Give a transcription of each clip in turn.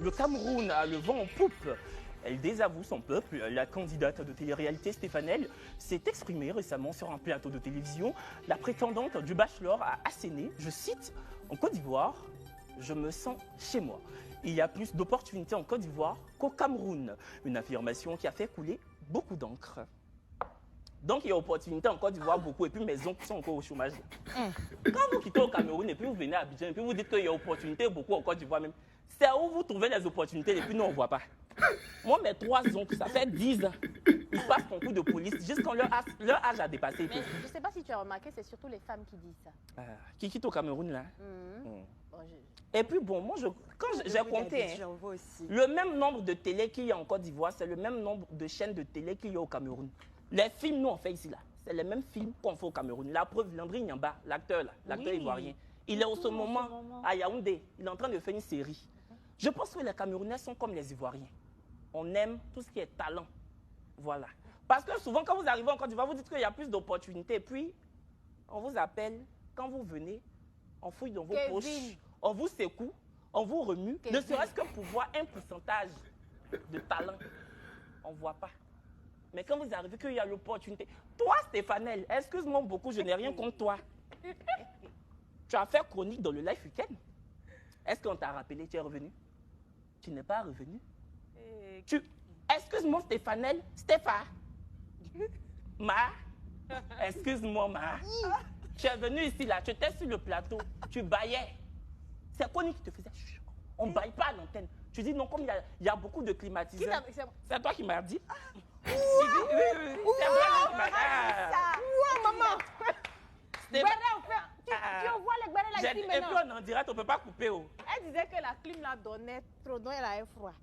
Le Cameroun a le vent en poupe. Elle désavoue son peuple. La candidate de télé-réalité Stéphane s'est exprimée récemment sur un plateau de télévision. La prétendante du Bachelor a asséné, je cite, en Côte d'Ivoire, je me sens chez moi. Il y a plus d'opportunités en Côte d'Ivoire qu'au Cameroun. Une affirmation qui a fait couler beaucoup d'encre. Donc il y a opportunité en Côte d'Ivoire beaucoup et puis mes oncles sont encore au chômage. Quand vous quittez au Cameroun et puis vous venez à Abidjan et puis vous dites qu'il y a opportunité beaucoup en Côte d'Ivoire même, c'est où vous trouvez les opportunités et puis nous on ne voit pas. Moi mes 3 oncles, ça fait 10 ans, ils passent concours de police juste quand leur âge a dépassé. Mais je ne sais pas si tu as remarqué, c'est surtout les femmes qui disent ça. Qui quitte au Cameroun là. Bon, Et puis bon, moi quand j'ai compté, le même nombre de télé qu'il y a en Côte d'Ivoire, c'est le même nombre de chaînes de télé qu'il y a au Cameroun. Les films, nous, on fait ici, là. C'est les mêmes films qu'on fait au Cameroun. La preuve, Landry Nyamba, l'acteur, là, l'acteur ivoirien, il est au ce moment à Yaoundé. Il est en train de faire une série. Je pense que les Camerounais sont comme les Ivoiriens. On aime tout ce qui est talent. Voilà. Parce que souvent, quand vous arrivez en Côte d'Ivoire, vous dites qu'il y a plus d'opportunités. Puis, on vous appelle, quand vous venez, on fouille dans vos poches, on vous secoue, on vous remue, ne serait-ce que pour voir un pourcentage de talent. On ne voit pas. Mais quand vous arrivez qu'il y a l'opportunité. Toi, Stéphanelle, excuse-moi beaucoup, je n'ai rien contre toi. Tu as fait chronique dans le Life Weekend. Est-ce qu'on t'a rappelé, tu es revenu? Tu n'es pas revenu. Excuse-moi, Stéphanelle. Stéphane. Excuse-moi, Tu es venu ici, là, tu étais sur le plateau, tu baillais. C'est chronique qui te faisait. On ne baille pas à l'antenne. Tu dis non, comme il y a beaucoup de climatiseurs. C'est toi qui m'as dit. Oui, c'est moi qui m'as dit. Maman. Tu envoies les gbérés là ici maintenant. Et puis on en direct, on ne peut pas couper. Elle disait que la clim la donnait trop, donc elle avait froid.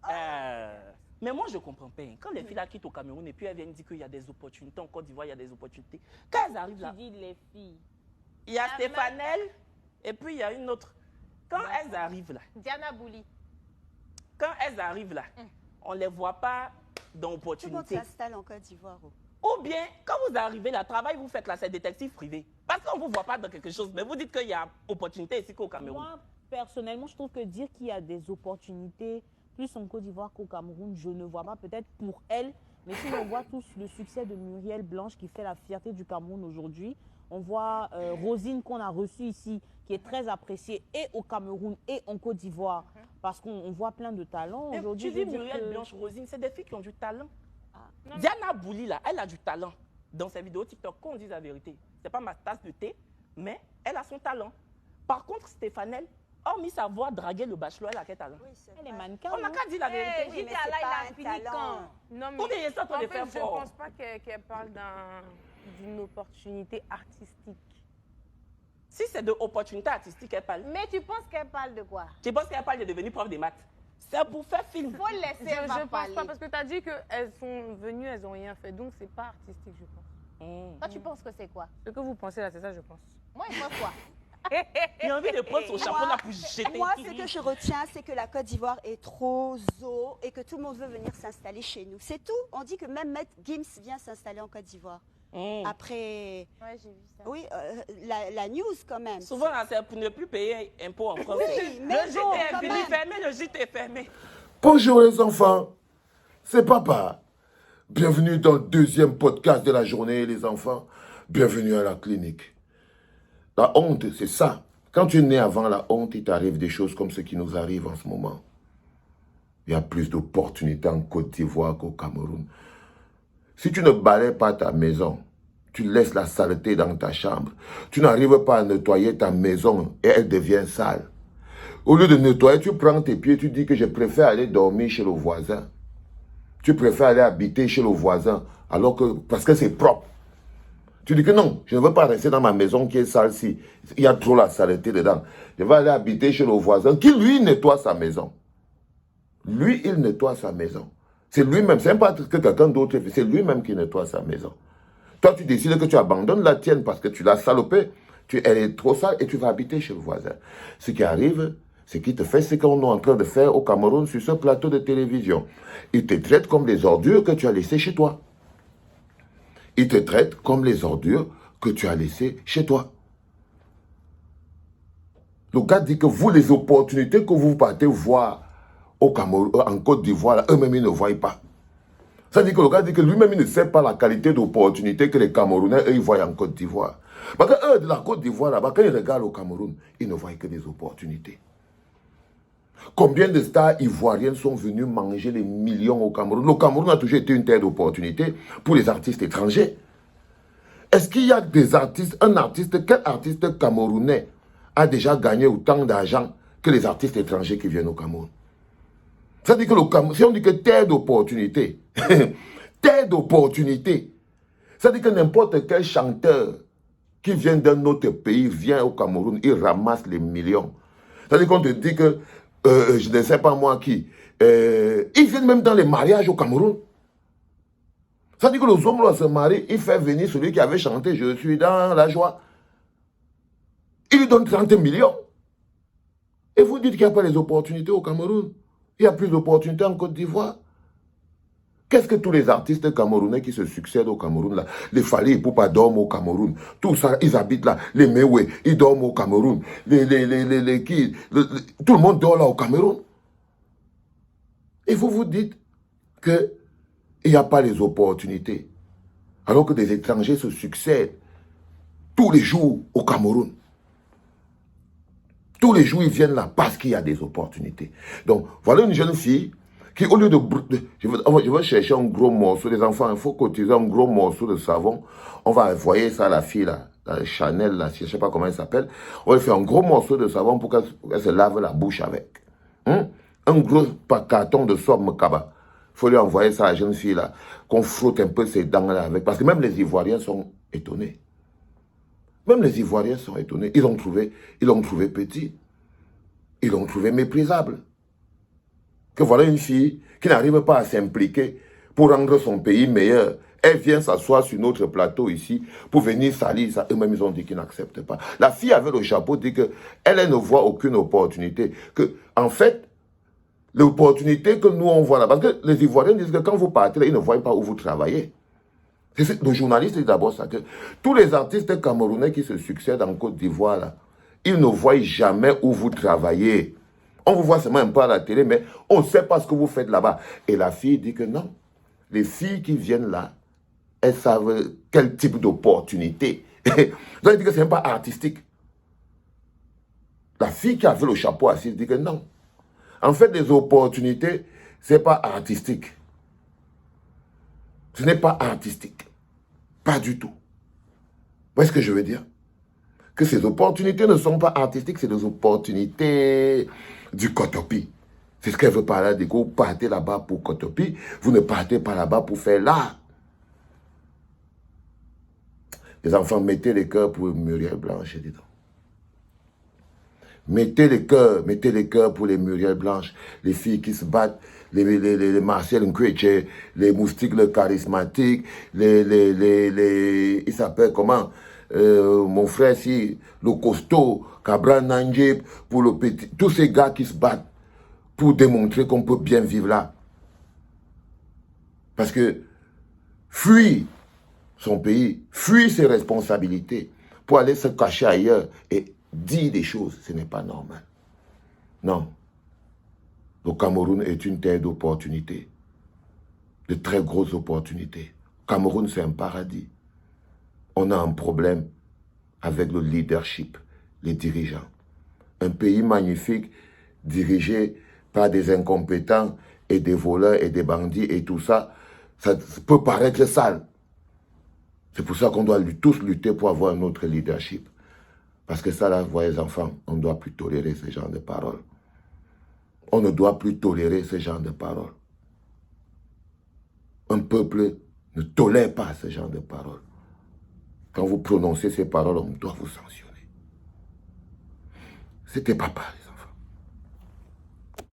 Mais moi, je ne comprends pas. Quand les filles là quittent au Cameroun et puis elles viennent dire qu'il y a des opportunités, en Côte d'Ivoire, il y a des opportunités. Quand elles arrivent là, tu dis les filles. Il y a Stéphanelle et puis il y a une autre. Quand elles arrivent là, Diana Bouli. Quand elles arrivent là, on ne les voit pas dans l'opportunité. Tout le monde s'installe en Côte d'Ivoire. Ou bien, quand vous arrivez là, travail, vous faites là, c'est détective privé. Parce qu'on ne vous voit pas dans quelque chose, mais vous dites qu'il y a opportunité ici qu'au Cameroun. Moi, personnellement, je trouve que dire qu'il y a des opportunités plus en Côte d'Ivoire qu'au Cameroun, je ne vois pas, peut-être pour elle. Mais si on voit tous le succès de Muriel Blanche qui fait la fierté du Cameroun aujourd'hui, on voit Rosine qu'on a reçue ici, qui est très appréciée et au Cameroun et en Côte d'Ivoire, parce qu'on voit plein de talents. Tu dis Muriel Blanche, Rosine, c'est des filles qui ont du talent. Diana Bouli, là, elle a du talent. Dans ses vidéos TikTok, qu'on dise la vérité. Ce n'est pas ma tasse de thé, mais elle a son talent. Par contre, Stéphanelle, hormis sa voix draguer le bachelor, elle a quel talent? Elle est mannequin. On n'a qu'à dire la vérité. Oui, mais c'est pas un talent. Non, mais en fait, je ne pense pas qu'elle parle d'une opportunité artistique. Si c'est de opportunité artistique qu'elle parle. Mais tu penses qu'elle parle de quoi? Tu penses qu'elle parle de devenir prof de maths? C'est pour faire film. Faut laisser Je ne pense pas, parce que tu as dit qu'elles sont venues, elles n'ont rien fait. Donc, ce n'est pas artistique, je pense. Toi, tu penses que c'est quoi? Ce que vous pensez là, c'est ça, je pense. Moi, je pense quoi? Il a envie de prendre son chapeau là pour jeter. Moi, ce que je retiens, c'est que la Côte d'Ivoire est trop zo et que tout le monde veut venir s'installer chez nous. C'est tout. On dit que même Maître Gims vient s'installer en Côte d'Ivoire. Après, ouais, j'ai vu ça. Oui, la news quand même. Souvent, c'est pour ne plus payer impôt en France. Oui, mais le JT est fini, fermé, le JT est fermé. Bonjour les enfants, c'est papa. Bienvenue dans le 2e podcast de la journée les enfants. Bienvenue à la clinique. La honte, c'est ça. Quand tu es né avant la honte, il t'arrive des choses comme ce qui nous arrive en ce moment. Il y a plus d'opportunités en Côte d'Ivoire qu'au Cameroun. Si tu ne balais pas ta maison, tu laisses la saleté dans ta chambre, tu n'arrives pas à nettoyer ta maison et elle devient sale. Au lieu de nettoyer, tu prends tes pieds, tu dis que je préfère aller dormir chez le voisin. Tu préfères aller habiter chez le voisin alors que, parce que c'est propre. Tu dis que non, je ne veux pas rester dans ma maison qui est sale si il y a trop la saleté dedans. Je vais aller habiter chez le voisin qui, lui, nettoie sa maison. Lui, il nettoie sa maison. C'est lui-même, c'est même pas que quelqu'un d'autre fait, c'est lui-même qui nettoie sa maison. Toi, tu décides que tu abandonnes la tienne parce que tu l'as salopée, elle est trop sale et tu vas habiter chez le voisin. Ce qui arrive, ce qui te fait, c'est qu'on est en train de faire au Cameroun sur ce plateau de télévision. Ils te traitent comme des ordures que tu as laissées chez toi. Ils te traitent comme les ordures que tu as laissées chez toi. Le gars dit que vous, les opportunités que vous partez voir au Cameroun, en Côte d'Ivoire, eux-mêmes, ils ne voient pas. Ça dit que le gars dit que lui-même, il ne sait pas la qualité d'opportunité que les Camerounais, eux, ils voient en Côte d'Ivoire. Parce que eux, de la Côte d'Ivoire, là-bas, quand ils regardent au Cameroun, ils ne voient que des opportunités. Combien de stars ivoiriennes sont venues manger les millions au Cameroun? Le Cameroun a toujours été une terre d'opportunités pour les artistes étrangers. Est-ce qu'il y a des artistes, quel artiste camerounais a déjà gagné autant d'argent que les artistes étrangers qui viennent au Cameroun? Ça dit que le Cameroun, si on dit que terre d'opportunités, terre d'opportunités, ça dit que n'importe quel chanteur qui vient d'un autre pays vient au Cameroun, il ramasse les millions. Ça dit qu'on te dit que, je ne sais pas moi qui, ils viennent même dans les mariages au Cameroun. Ça dit que les hommes, là, se marient, il fait venir celui qui avait chanté « Je suis dans la joie ». Il lui donne 30 millions. Et vous dites qu'il n'y a pas les opportunités au Cameroun. Il y a plus d'opportunités en Côte d'Ivoire. Qu'est-ce que tous les artistes camerounais qui se succèdent au Cameroun, là, les Fally Ipupa dorment au Cameroun, tout ça, ils habitent là, les Mewe, ils dorment au Cameroun, tout le monde dort là au Cameroun. Et vous vous dites qu'il n'y a pas les opportunités, alors que des étrangers se succèdent tous les jours au Cameroun. Tous les jours, ils viennent là parce qu'il y a des opportunités. Donc, voilà une jeune fille qui, au lieu de... Je vais chercher un gros morceau. Les enfants, il faut cotiser un gros morceau de savon. On va envoyer ça à la fille, là, la Chanel, là, je ne sais pas comment elle s'appelle. On va faire un gros morceau de savon pour qu'elle se lave la bouche avec. Un gros carton de somme kaba. Il faut lui envoyer ça à la jeune fille, là, qu'on frotte un peu ses dents là avec. Parce que même les Ivoiriens sont étonnés. Même les Ivoiriens sont étonnés. Ils l'ont trouvé petit. Ils l'ont trouvé méprisable. Que voilà une fille qui n'arrive pas à s'impliquer pour rendre son pays meilleur. Elle vient s'asseoir sur notre plateau ici pour venir salir ça. Eux-mêmes, ils ont dit qu'ils n'acceptent pas. La fille avec le chapeau dit qu'elle ne voit aucune opportunité. Que, en fait, l'opportunité que nous, on voit là, parce que les Ivoiriens disent que quand vous partez, ils ne voient pas où vous travaillez. Le journaliste dit d'abord ça, que tous les artistes camerounais qui se succèdent en Côte d'Ivoire, là, ils ne voient jamais où vous travaillez. On vous voit seulement un peu à la télé, mais on ne sait pas ce que vous faites là-bas. Et la fille dit que non. Les filles qui viennent là, elles savent quel type d'opportunité. Vous allez dire que ce n'est pas artistique. La fille qui a fait le chapeau assise dit que non. En fait, les opportunités, ce n'est pas artistique. Ce n'est pas artistique. Pas du tout. Vous voyez ce que je veux dire? Que ces opportunités ne sont pas artistiques, c'est des opportunités du Kotopi. C'est ce qu'elle veut parler. Du coup, vous partez là-bas pour Kotopi, vous ne partez pas là-bas pour faire l'art. Les enfants, mettez les cœurs pour Muriel Blanche, dis donc. Mettez les cœurs pour les Muriel Blanche, les filles qui se battent, les Marcel Nkweche, les moustiques le charismatiques, il s'appelle comment, mon frère ici, le costaud, Cabral Nanjib, pour le petit, tous ces gars qui se battent pour démontrer qu'on peut bien vivre là. Parce que fuir son pays, fuir ses responsabilités pour aller se cacher ailleurs et dire des choses, ce n'est pas normal. Non. Le Cameroun est une terre d'opportunités, de très grosses opportunités. Le Cameroun, c'est un paradis. On a un problème avec le leadership, les dirigeants. Un pays magnifique, dirigé par des incompétents et des voleurs et des bandits et tout ça, ça peut paraître sale. C'est pour ça qu'on doit tous lutter pour avoir un autre leadership. Parce que ça, là, vous voyez les enfants, on ne doit plus tolérer ce genre de paroles. On ne doit plus tolérer ce genre de paroles. Un peuple ne tolère pas ce genre de paroles. Quand vous prononcez ces paroles, on doit vous sanctionner. C'était papa.